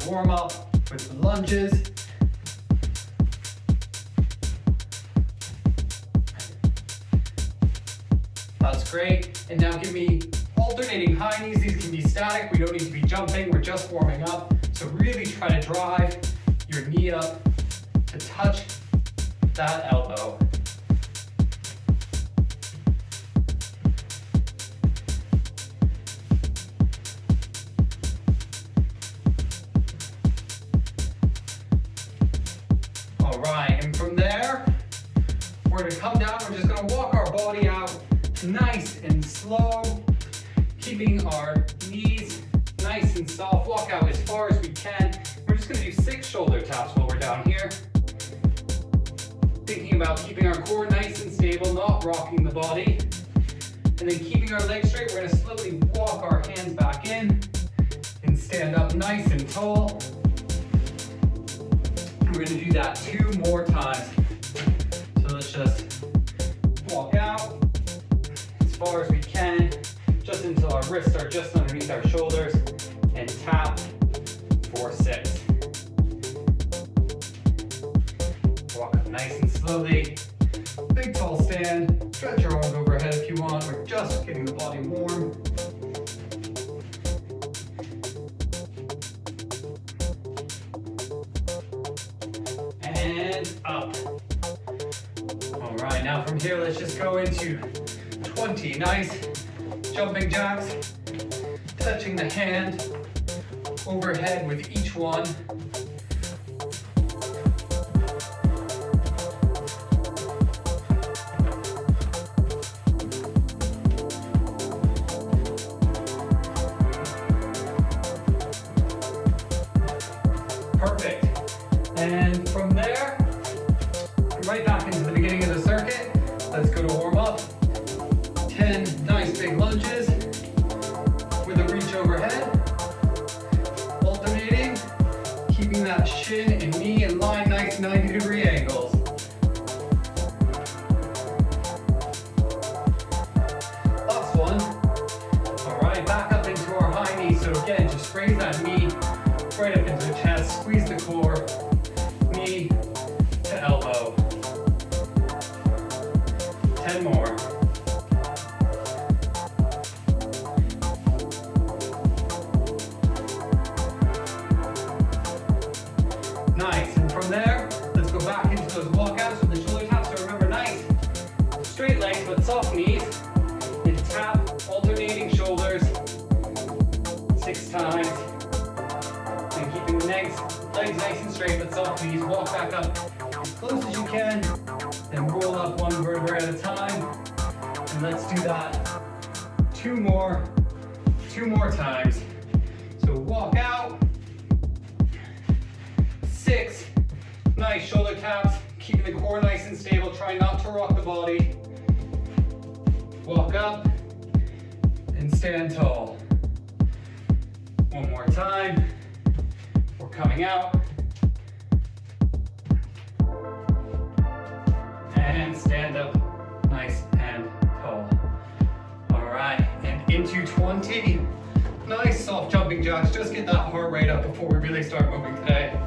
warm up with some lunges. That's great. And now give me alternating high knees. These can be static. We don't need to be jumping. We're just warming up. So really try to drive your knee up to touch that elbow. All right, and from there, we're gonna come down. We're just gonna walk our body out nice and slow, keeping our knees nice and soft. Walk out as far as we can. We're just gonna do 6 shoulder taps while we're down here. Thinking about keeping our core nice and stable, not rocking the body. And then keeping our legs straight, we're gonna slowly walk our hands back in and stand up nice and tall. We're gonna do that 2 more times. So let's just walk out as far as we can, just until our wrists are just underneath our shoulders, and tap for 6. Walk up nice and slowly. Big tall stand. Stretch your arms overhead if you want. We're just getting the body warm. And up. All right, now from here, let's just go into 20 nice jumping jacks, touching the hand overhead with each one. Perfect. And from there, right back into the beginning of the circuit. Let's go to warm up. 10 nice big lunges with a reach overhead. Alternating, keeping that shin and knee in line, nice 90-degree angles. Last one. All right, back up into our high knee. So again, just raise that knee right up into the chest, squeeze the core, knee to elbow. 10 more. Nice, and from there, let's go back into those walkouts with the shoulder taps. So remember, nice, straight legs but soft knees, and tap, alternating shoulders, 6 times. And keeping the legs nice and straight but soft knees. Walk back up as close as you can, then roll up 1 vertebra at a time. And let's do that 2 more times. So walk out. 6 nice shoulder taps, keeping the core nice and stable. Try not to rock the body. Walk up and stand tall. 1 more time. We're coming out. And stand up nice and tall. All right, and into 20 nice soft jumping jacks. Just get that heart rate up before we really start moving today.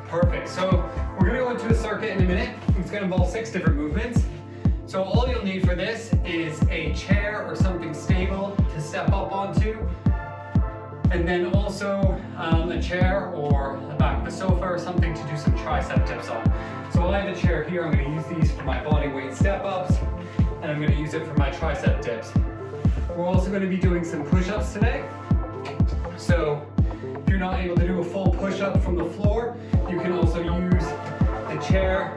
Perfect, so we're gonna go into a circuit in a minute. It's gonna involve 6 different movements. So all you'll need for this is a chair or something stable to step up onto. And then also a chair or the back of a sofa or something to do some tricep dips on. So I have a chair here. I'm gonna use these for my body weight step ups, and I'm gonna use it for my tricep dips. We're also gonna be doing some push-ups today. So if you're not able to do a full push-up from the floor, you can also use the chair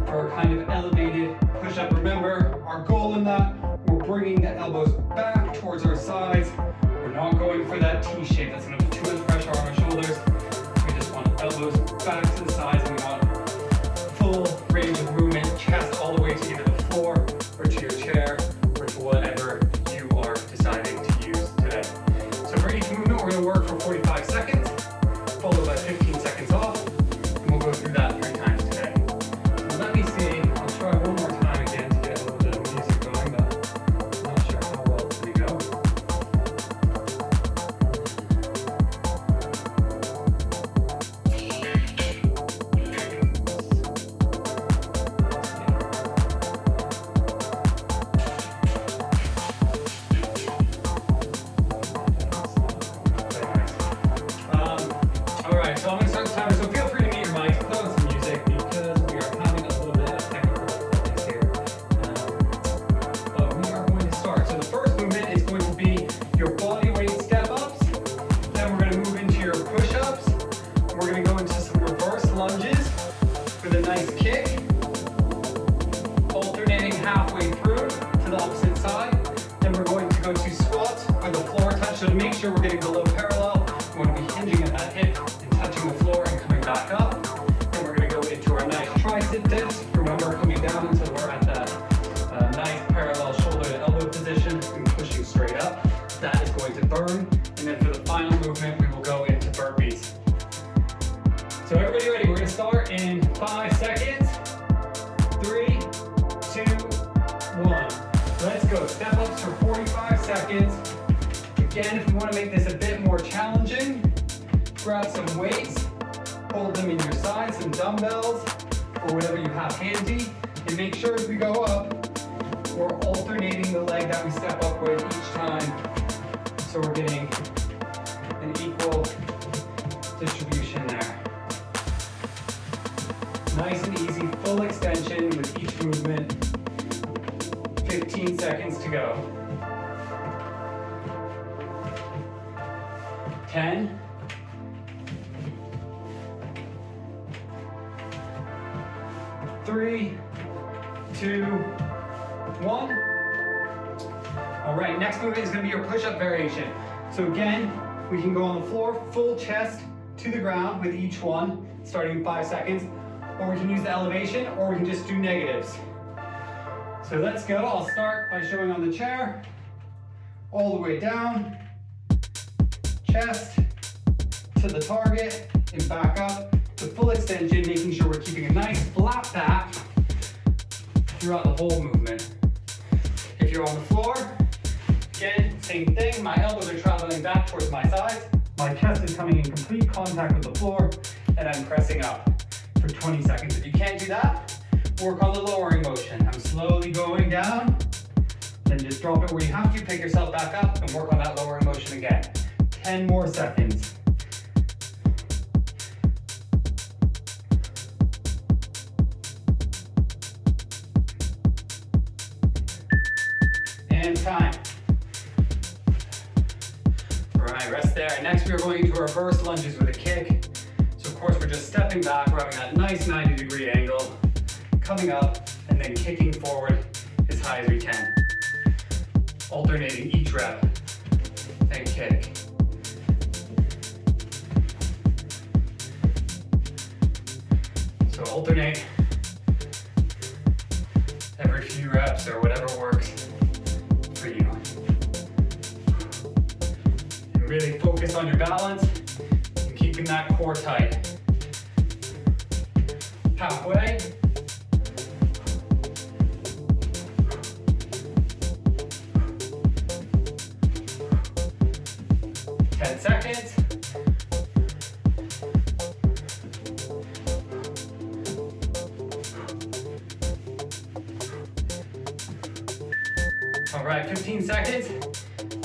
for a kind of elevated push-up. Remember, our goal in that, we're bringing the elbows back towards our sides. We're not going for that T shape. That's going to put too much pressure on our shoulders. We just want elbows back to the sides, and we want full range of movement, chest all the way to either the floor or to your chair or to whatever you are deciding to use today. So for each movement, we're going to work for 45 seconds. with a nice kick, alternating halfway through to the opposite side. Then we're going to go to squats or the floor touch. So to make sure we're getting below parallel, we're going to be hinging at that hip and touching the floor and coming back up. Then we're going to go into our nice tricep dips. Remember, coming down until we're at that nice parallel shoulder to elbow position and pushing straight up. That is going to burn. And then for the final movement, we will go into burpees. So everybody ready? We're going to start in 5 seconds. 3, 2, 1. Let's go. Step ups for 45 seconds. Again, if you want to make this a bit more challenging, grab some weights, hold them in your side, some dumbbells, or whatever you have handy, and make sure as we go up, we're alternating the leg that we step up with each time, so we're getting an equal distribution there. Nice and easy, full extension with each movement. 15 seconds to go. 10. 3, 2, 1. All right, next movement is going to be your push-up variation. So again, we can go on the floor, full chest to the ground with each one, starting in 5 seconds, or we can use the elevation, or we can just do negatives. So let's go. I'll start by showing on the chair, all the way down, chest to the target, and back up to full extension, making sure we're keeping a nice flat back throughout the whole movement. If you're on the floor, again, same thing. My elbows are traveling back towards my sides. My chest is coming in complete contact with the floor, and I'm pressing up for 20 seconds. If you can't do that, work on the lowering motion. I'm slowly going down, then just drop it where you have to, pick yourself back up, and work on that lowering motion again. 10 more seconds. And time. All right, rest there. Next, we are going into reverse lunges with a kick. So of course, we're just stepping back, we're having that nice 90-degree angle, coming up, and then kicking forward as high as we can. Alternating each rep and kick. So alternate every few reps or whatever works for you. And really focus on your balance and keeping that core tight. Halfway. Seconds. All right, 15 seconds.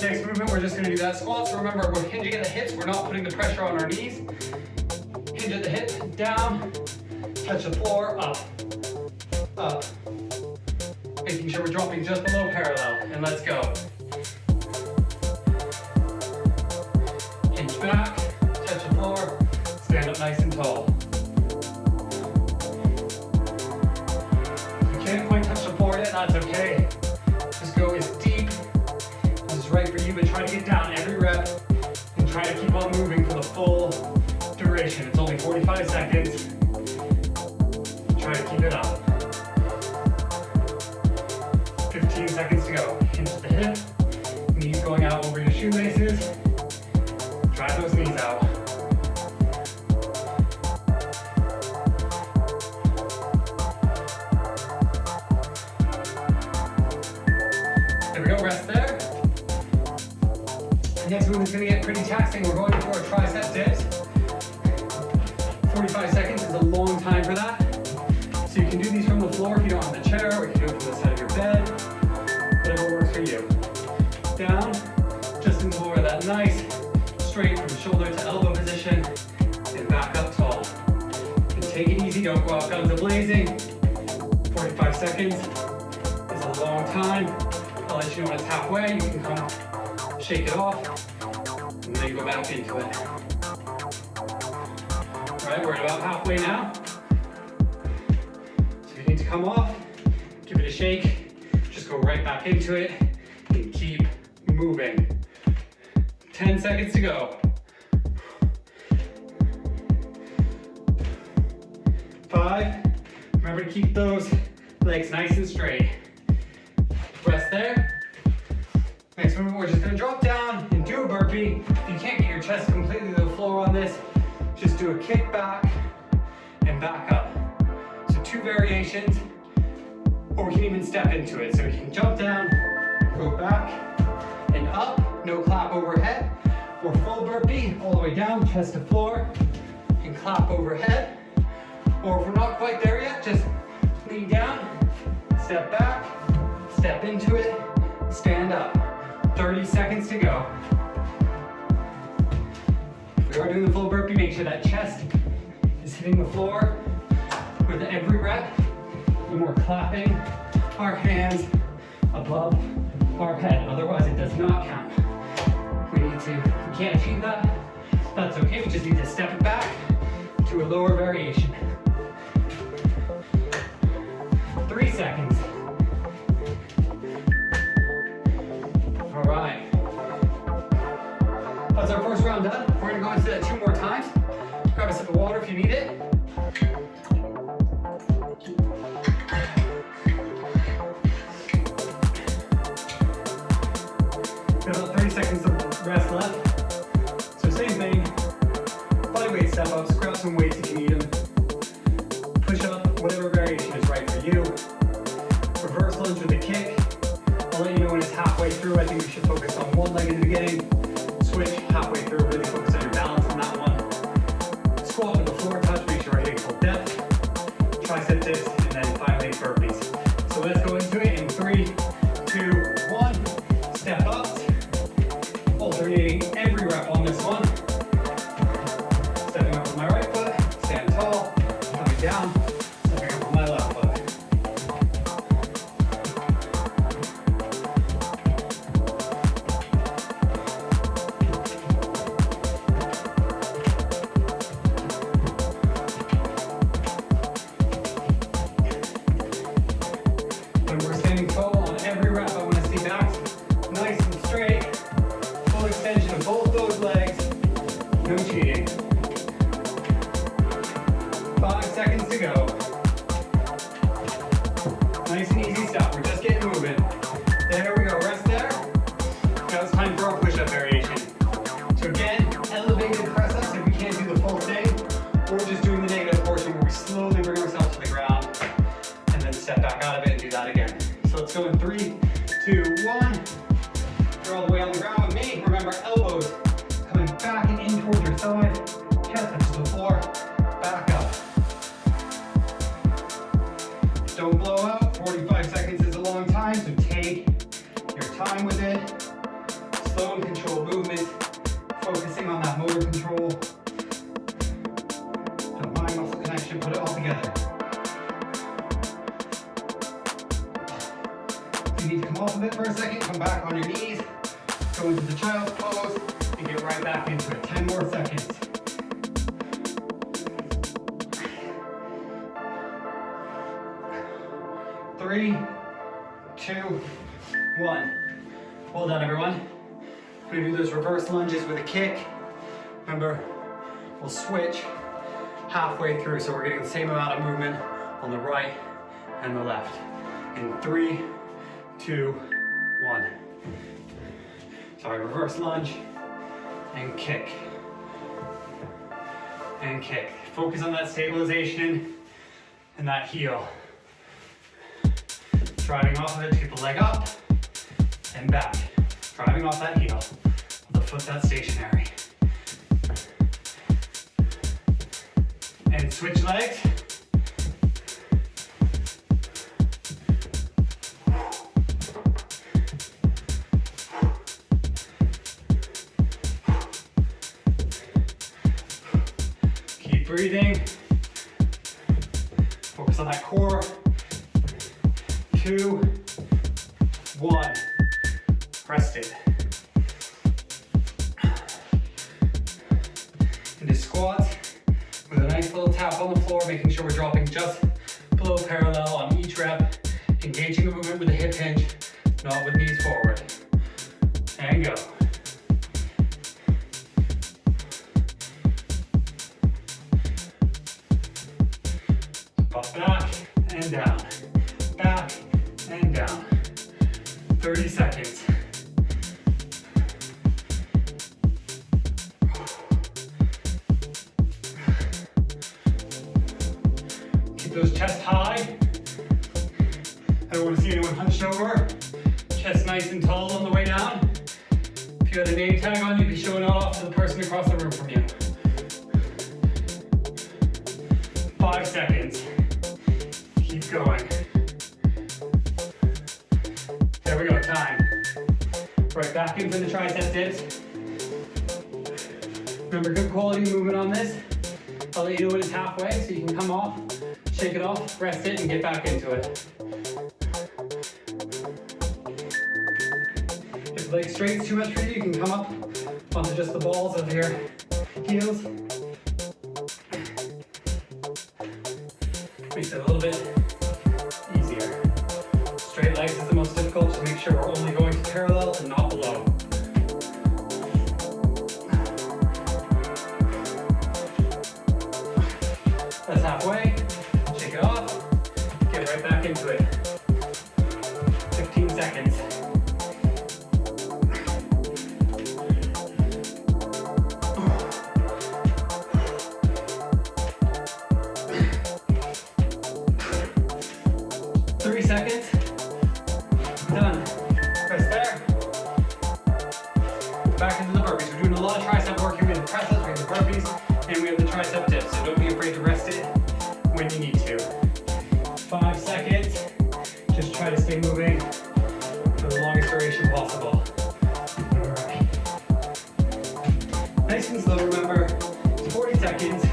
Next movement, we're just gonna do that squat. So remember, we're hinging at the hips. We're not putting the pressure on our knees. Hinge at the hip, down, touch the floor, up, up. Making sure we're dropping just below parallel, and let's go. Back, touch the floor, stand up nice and tall. If you can't quite touch the floor yet, that's okay. Just go as deep as is right for you, but try to get down every rep and try to keep on moving for the full duration. It's only 45 seconds. Try to keep it up. 15 seconds to go. Hinge at the hip, knees going out over your shoelaces. Drive those knees out. There we go, rest there. The next move is going to get pretty taxing. We're going for a tricep dips. 45 seconds is a long time for that. So you can do these from the floor if you don't have the chair, or you can do it from the side of your bed. Whatever works for you. Down, just until we're that nice straight from shoulder to elbow position, and back up tall. And take it easy, don't go out guns a-blazing. 45 seconds is a long time. I'll let you know when it's halfway. You can kind of shake it off, and then go back into it. All right, we're at about halfway now. to come off, give it a shake, just go right back into it and keep moving. 10 seconds to go. 5, remember to keep those legs nice and straight. Rest there. Next movement, we're just gonna drop down and do a burpee. If you can't get your chest completely to the floor on this, just do a kick back and back up. So 2 variations, or we can even step into it. So we can jump down, go back and up, no clap overhead, or full burpee all the way down, chest to floor, and clap overhead. Or if we're not quite there yet, just lean down, step back, step into it, stand up. 30 seconds to go. If we are doing the full burpee, make sure that chest is hitting the floor with every rep. And we're clapping our hands above our head. Otherwise, it does not count. We can't achieve that. That's okay. We just need to step it back to a lower variation. 3 seconds. All right. That's our first round done. We're gonna go into that 2 more times. Grab a sip of water if you need it. Got about 30 seconds of rest left. So same thing. Body weight step ups. Grab some weights if you need them. Push up, whatever variation is right for you. Reverse lunge with a kick. I'll let you know when it's halfway through. I think we should focus on one leg in the beginning. Switch halfway through, really focus on your balance on that one. Squat with the floor touch, make sure we're hitting full depth. Tricep dips, and then finally burpees. So let's go into it in 3, 2, 1. Step up. Alternating every rep on this one. Stepping up with my right foot, stand tall, coming down, stepping up on my left foot. When we're standing tall on every rep, I want to see backs nice and straight. Full extension of both those legs. No cheating. 5 seconds to go. Nice and easy stuff. We're just getting moving. There we go. Rest there. Now it's time for our push-up variation. So again, elevated press-ups if we can't do the full thing, or just doing the negative portion where we slowly bring ourselves to the ground and then step back out of it and do that again. So let's go in 3, 2, 1. You're all the way on the ground with me. Remember, elbows coming back and in towards your thigh. Chest touches the floor. Back up. Don't blow out. 45 seconds is a long time, so take your time with it. Slow and controlled movement. Focusing on that motor control. The mind-muscle connection. Put it all together. If you need to come off of it for a second, come back on your knees. Go into the child's pose and get right back into it. 10 more seconds. 3, 2, 1. Well done, everyone. We're gonna do those reverse lunges with a kick. Remember, we'll switch halfway through, so we're getting the same amount of movement on the right and the left. In 3, 2, 1. Sorry, reverse lunge and kick. And kick. Focus on that stabilization and that heel. Driving off of it, keep the leg up and back. Driving off that heel. The foot that's stationary. And switch legs. Keep breathing. Focus on that core. 2, 1. Rest it. Into squats with a nice little tap on the floor, making sure we're dropping just below parallel on not with knees forward. And go. Pop back and down. Back and down. 30 seconds. Keep those chests high. I don't want to see anyone hunched over. Chest nice and tall on the way down. If you got a name tag on you, be showing it off to the person across the room from you. 5 seconds. Keep going. There we go, time. Right back in for the tricep dips. Remember, good quality movement on this. I'll let you know when it's halfway so you can come off, shake it off, rest it, and get back into it. If leg straight's too much for you, you can come up onto just the balls of your heels. Makes it a little bit easier. Straight legs is the most difficult, so make sure we're only going to parallel and not below. That's halfway. Shake it off. Get right back into it. 15 seconds. Seconds. Done. Press there. Back into the burpees. We're doing a lot of tricep work here. We have the press ups, we have the burpees, and we have the tricep dips. So don't be afraid to rest it when you need to. 5 seconds. Just try to stay moving for the longest duration possible. Alright. Nice and slow, remember. It's 40 seconds.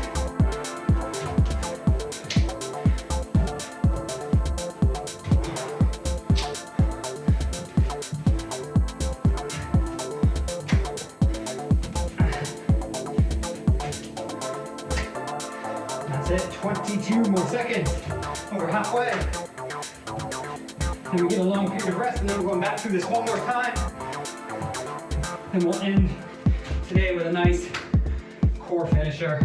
That's it, 22 more seconds. We're halfway. Then we get a long period of rest, and then we're going back through this one more time. And we'll end today with a nice core finisher.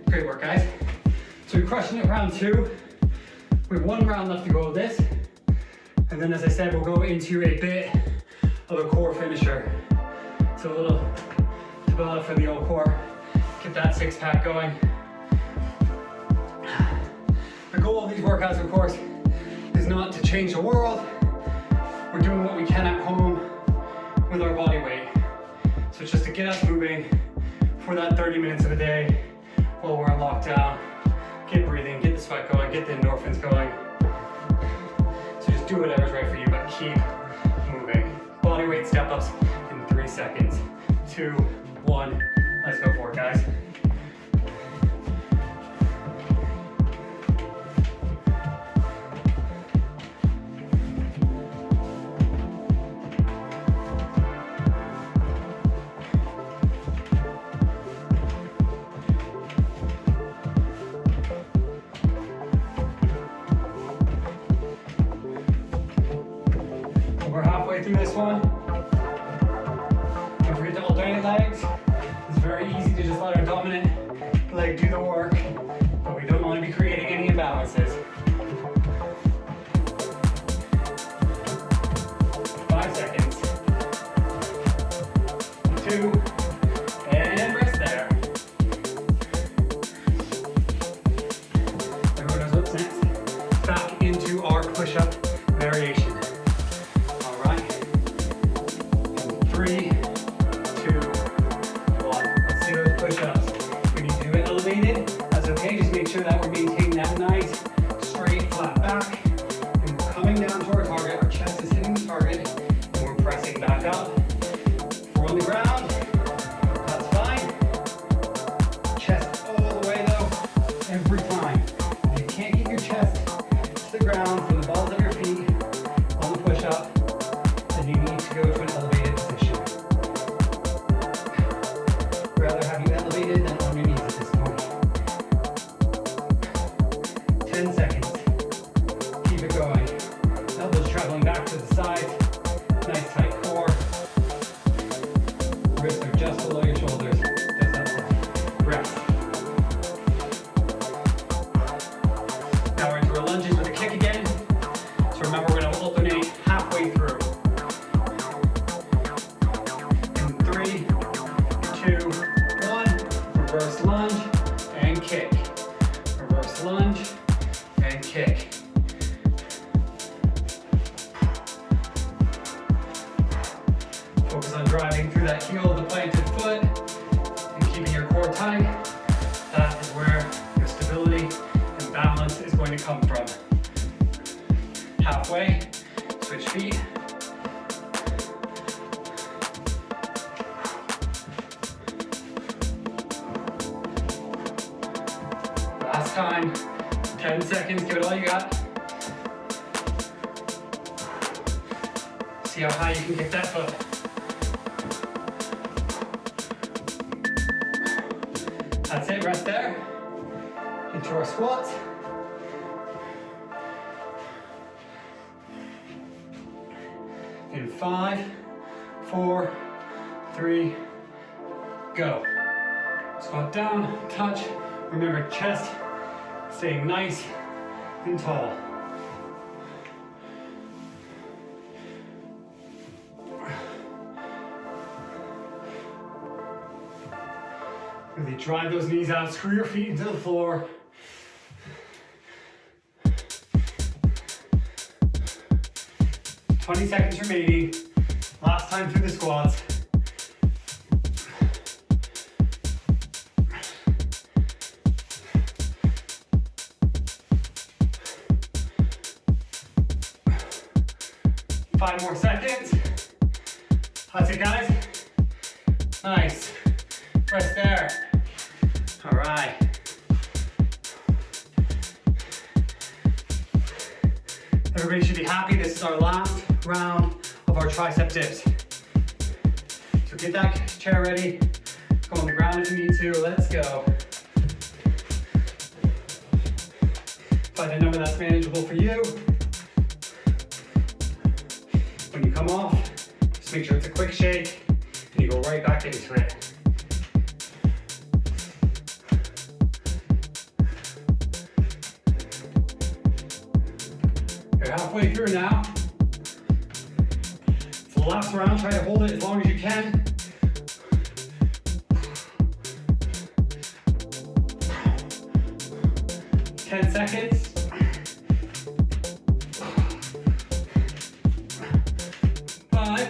Great work, guys. So we're crushing it round 2. We have 1 round left to go with this. And then, as I said, we'll go into a bit of a core finisher. So a little Tabata for the old core. Get that 6-pack going. The goal of these workouts, of course, is not to change the world. We're doing what we can at home with our body weight. So it's just to get us moving for that 30 minutes of a day while we're in lockdown. Get breathing, get the sweat going, get the endorphins going. So just do whatever's right for you, but keep moving. Body weight step-ups in 3 seconds. 2, 1, let's go for it, guys. We're halfway through this one. Don't forget to alternate legs. It's very easy to just let our dominant leg do the work, but we don't want to be creating any imbalances. 5 seconds. 2, and rest there. Everyone knows what's next. Back into our push-up variation. 3, 2, 1. Let's see those push-ups. We need to do it elevated. That's okay. Just make sure that we're maintaining that nice, straight, flat back. And we're coming down to our target. Our chest is hitting the target. And we're pressing back up. If we're on the ground, that's fine. Chest all the way though, every time. If you can't get your chest to the ground from the balls of your feet on the push-up, then you need to go to an elevated position. on driving through that heel of the planted foot and keeping your core tight. That is where your stability and balance is going to come from. Halfway, switch feet. Last time, 10 seconds, give it all you got. See how high you can kick that foot. That's it, rest there. Into our squats. In 5, 4, 3, go. Squat down, touch. Remember, chest staying nice and tall. Really drive those knees out, screw your feet into the floor. "20 seconds remaining. Last time through the squats. Five more seconds. That's it, guys. Nice. Rest there. All right. Everybody should be happy. This is our last round of our tricep dips. So get that chair ready. Go on the ground if you need to. Let's go. Find a number that's manageable for you. When you come off, just make sure it's a quick shake and you go right back into it. You're halfway through now. It's the last round. Try to hold it as long as you can. Ten seconds. 5,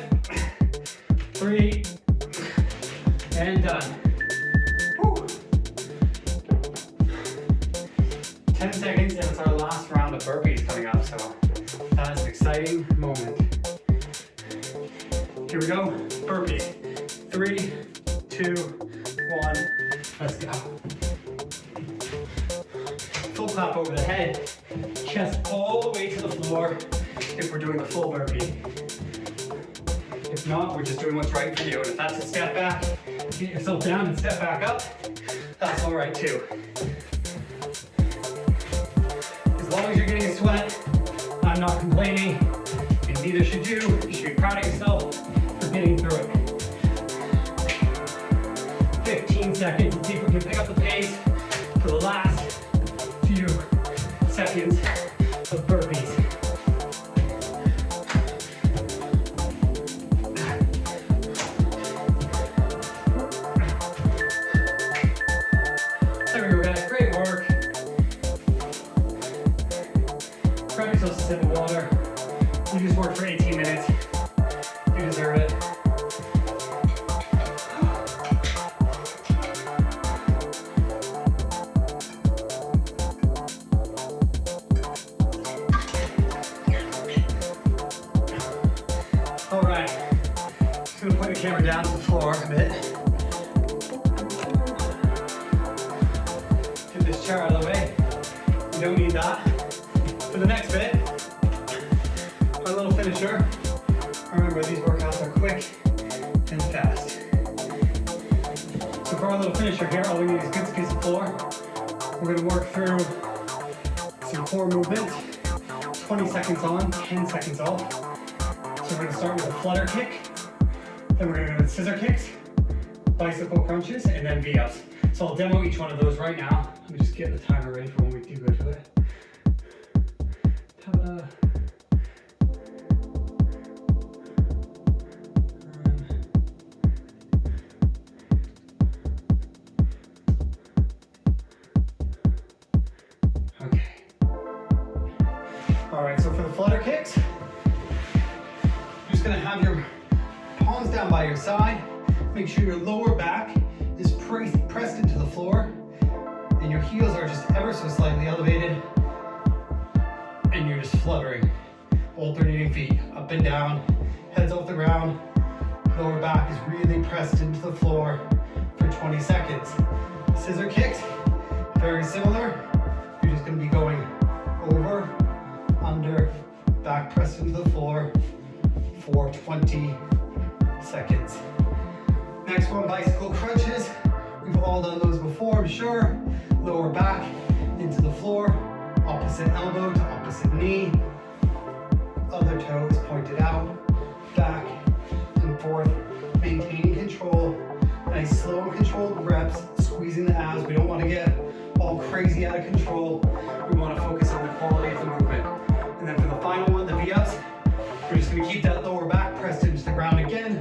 3, and done. Whew. 10 seconds, and it's our last round of burpees coming up, so that's an exciting moment. Here we go, burpees. 3, 2, 1, let's go. Full clap over the head, chest all the way to the floor if we're doing the full burpee. If not, we're just doing what's right for you. And if that's a step back, get yourself down and step back up, that's all right too. As long as you're getting a sweat, I'm not complaining, and neither should you. You should be proud of yourself for getting through it. 15 seconds, and see if we can pick up the pace for the last few seconds of burpees. There we go, guys. Great work. Grab yourself a sip of water. You just worked for 18 minutes. You deserve it. All right. Just gonna put the camera down to the floor a bit. Get this chair out of the way. You don't need that. For the next bit, our little finisher. Remember, these workouts are quick and fast. So for our little finisher here, all we need is a good piece of floor. We're gonna work through some core movements. 20 seconds on, 10 seconds off. So we're gonna start with a flutter kick. Then we're gonna go with scissor kicks, bicycle crunches, and then V-ups. So I'll demo each one of those right now. Let me just get the timer ready for when we do go to it. Tabata. Okay. All right, so for the flutter kicks, you're just gonna have your palms down by your side. Make sure your lower back is pressed into the floor and your heels are just ever so slightly elevated and you're just fluttering, alternating feet up and down, heads off the ground. Lower back is really pressed into the floor for 20 seconds. Scissor kicks, very similar. You're just going to be going over, under, back pressed into the floor for 20 seconds. Next one, bicycle crunches. We've all done those before, I'm sure. Lower back into the floor, opposite elbow to opposite knee. Other toe is pointed out, back and forth, maintaining control. Nice slow and controlled reps, squeezing the abs. We don't want to get all crazy out of control. We want to focus on the quality of the movement. And then for the final one, the V-ups, we're just going to keep that lower back pressed into the ground again.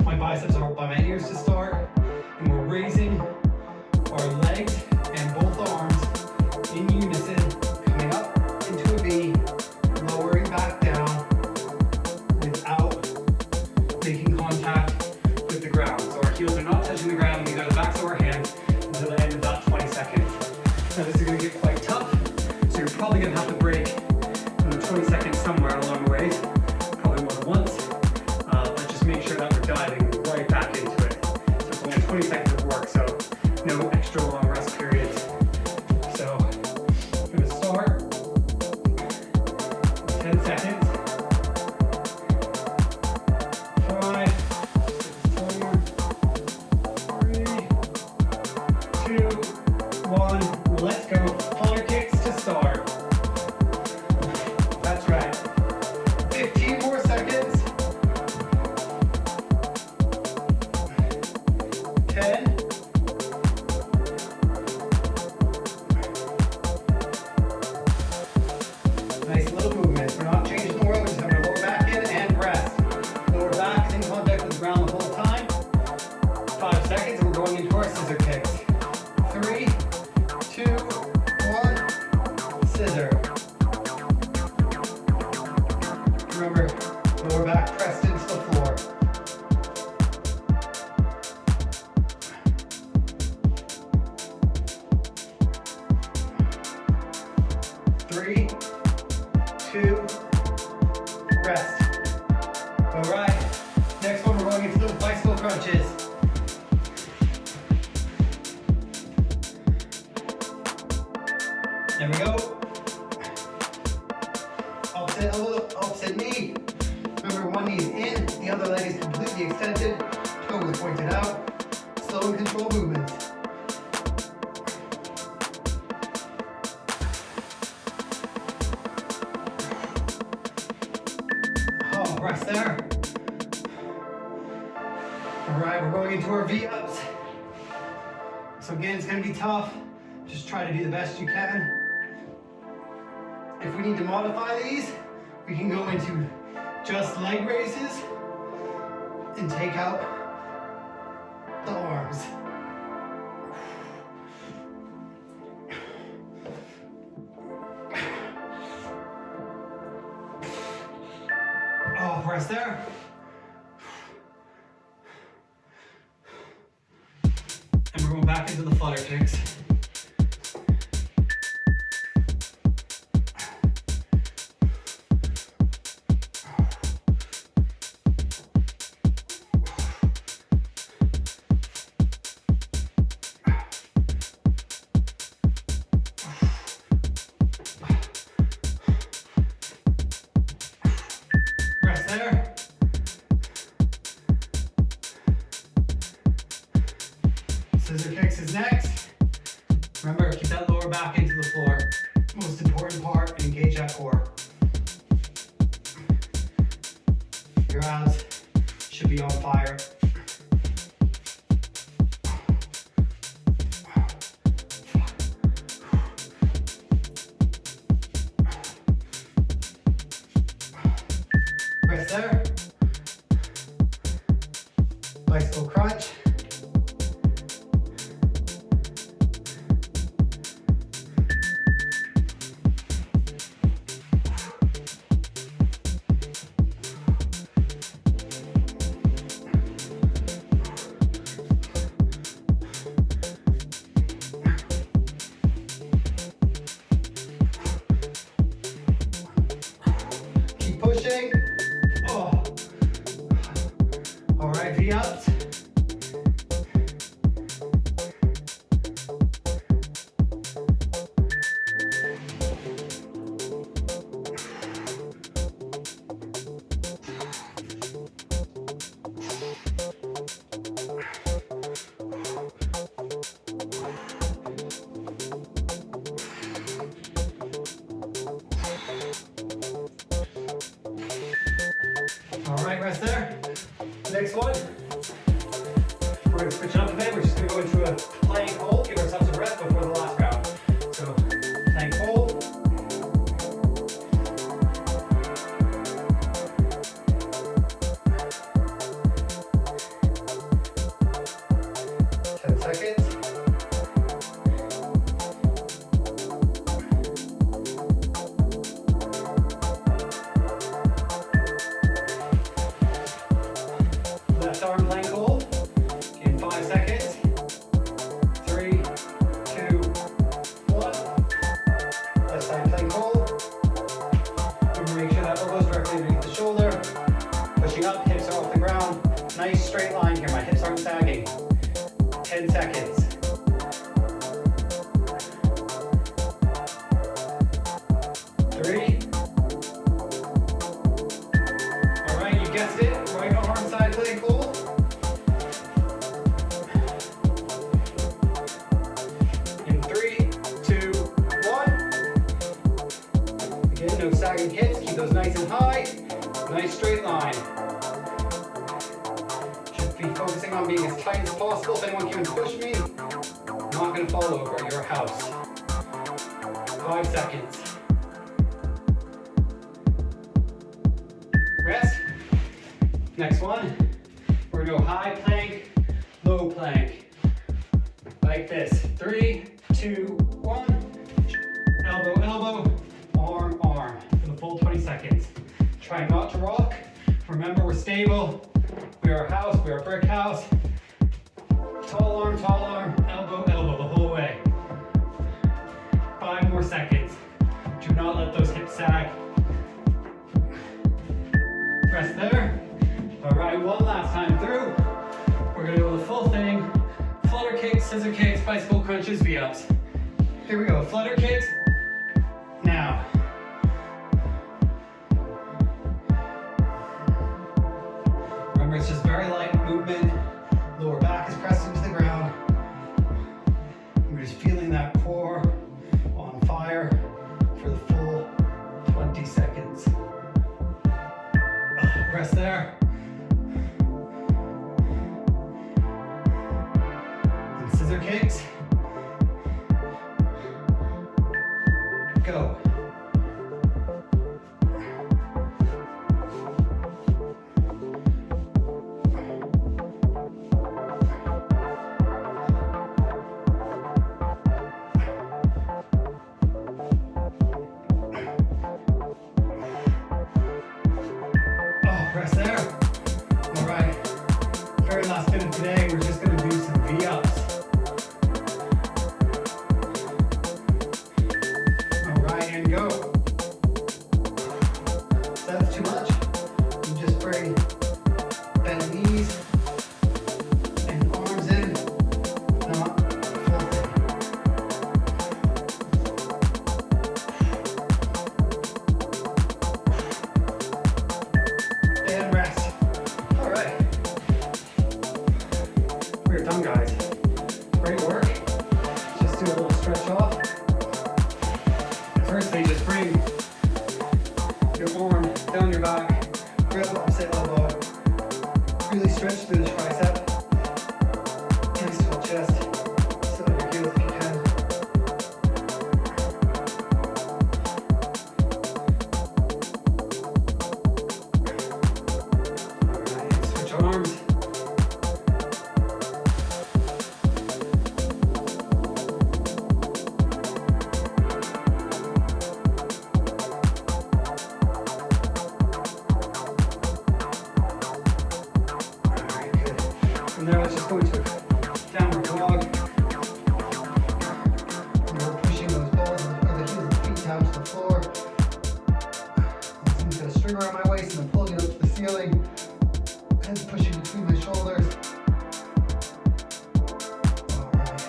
My biceps are up by my ears to start. And we're raising our legs and both arms in unison, coming up into a V, lowering back down without making contact with the ground. So our heels are not touching the ground. These are the backs of our hands until the end of that 20 seconds. Now this is going to get quite tough, so you're probably going to have to break 20 seconds somewhere along the way, probably more than once, but just make sure that we're diving right back into it. So it's only 20 seconds of work, so no extra long rest periods. So I'm going to start 10 seconds. 5, 4, 3, 2, 1, let's go. Collar kicks to start. That's right. 15 more seconds. 10. Nice little movement. We're not changing the world. We're just having a lower back in and rest. Lower back is in contact with the ground the whole time. 5 seconds and we're going into our scissor kicks. 3, 2, 1, scissor. Remember, lower back pressed into the floor. 3, 2, rest. All right, next one we're going into those bicycle crunches. There we go. Opposite elbow, opposite knee. Remember, one knee is in, the other leg is completely extended, toe is pointed out. Slow and controlled movements. Oh, rest there. All right, we're going into our V-ups. So again, it's gonna be tough. Just try to do the best you can. If we need to modify these, we can go into just leg raises and take out the arms. Oh, rest there. And we're going back into the flutter kicks. There. Scissor kicks is next. Remember, keep that lower back into the floor. Most important part, engage that core. Your abs should be on fire. Rest there. Bicycle crunch. right, V-ups. All right, rest there. Next one, we're going to switch it up a bit. We're just going to go into a plank hold, give ourselves a rest before the last round. So, plank hold. Left arm plank hold in 5 seconds. 3, 2, 1. Left side plank hold. Remember, make sure that elbow's directly underneath the shoulder. Pushing up, hips are off the ground. Nice straight line here. My hips aren't sagging. 10 seconds. 3. All right, you guessed it. Right arm side plank hold. In 3, 2, 1. Again, no sagging hips. Keep those nice and high. Nice straight line. Should be focusing on being as tight as possible. If anyone can push me, I'm not going to fall over. You're a house. 5 seconds. Rest. Next one, we're going to go high plank, low plank. Like this. 3, 2, 1. Elbow, elbow, arm, arm. For the full 20 seconds. Try not to rock. Remember, we're stable. We are a house. We are a brick house. Tall arm, elbow, elbow the whole way. 5 more seconds. Do not let those hips sag. Rest there. All right, one last time through. We're gonna go the full thing. Flutter kicks, scissor kicks, bicycle crunches, V-ups. Here we go, flutter kicks. Now. Remember, it's just very light movement. Lower back is pressed into the ground. We're just feeling that core on fire for the full 20 seconds. Rest there. And scissor kicks. Go. Rest there. All right. Very last bit of today, we're just going to do some V-ups. All right, and go. If that's too much, you just bring bend knees and arms in, not full thing. And rest. All right. We're done, guys. Great work. Just do a little stretch off. Firstly, just bring your arm down your back, grab the opposite elbow, really stretch through the tricep. Nice full chest. Sit on your heels if you can. Alright, switch arms. From there, let's just go into a downward dog. And we're pushing those balls or the heels of the feet down to the floor. Listening to a string around my waist and then pulling it up to the ceiling. Head Just pushing between my shoulders. All right.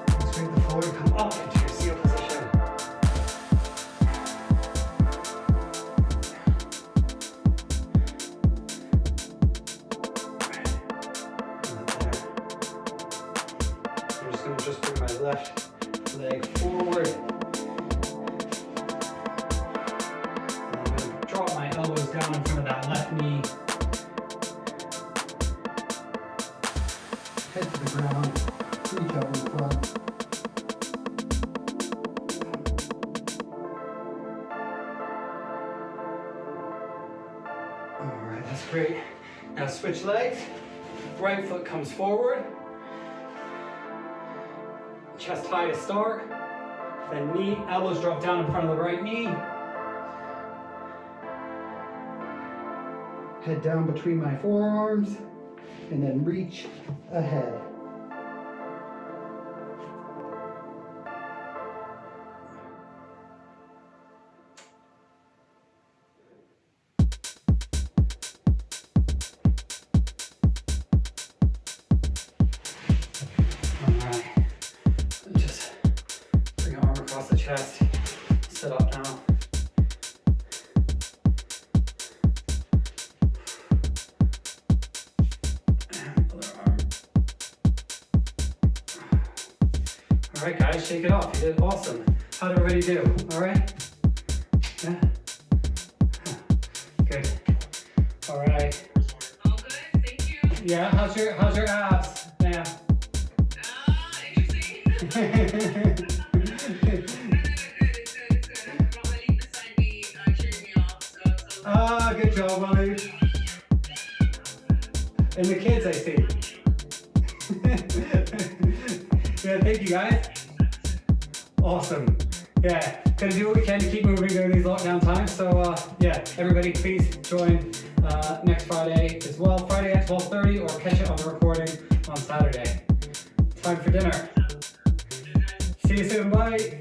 Let's bring the forward, come up into your seal position. I'm just going to bring my left leg forward. And I'm going to drop my elbows down in front of that left knee. Head to the ground, reach out in front. All right, that's great. Now switch legs. Right foot comes forward. Chest high to start. Then knee, elbows drop down in front of the right knee. Head down between my forearms. And then reach ahead. Chest, sit up now. And other arm. All right, guys, shake it off. You did awesome. How'd everybody do? All right? Yeah? Good. All right. All good, thank you. Yeah, how's your abs? Yeah. Interesting. Ah, good job, Manu. And the kids, I see. Yeah, thank you, guys. Awesome. Yeah, gonna do what we can to keep moving during these lockdown times. So, yeah, everybody, please join next Friday as well. Friday at 12:30, or catch it on the recording on Saturday. Time for dinner. See you soon. Bye.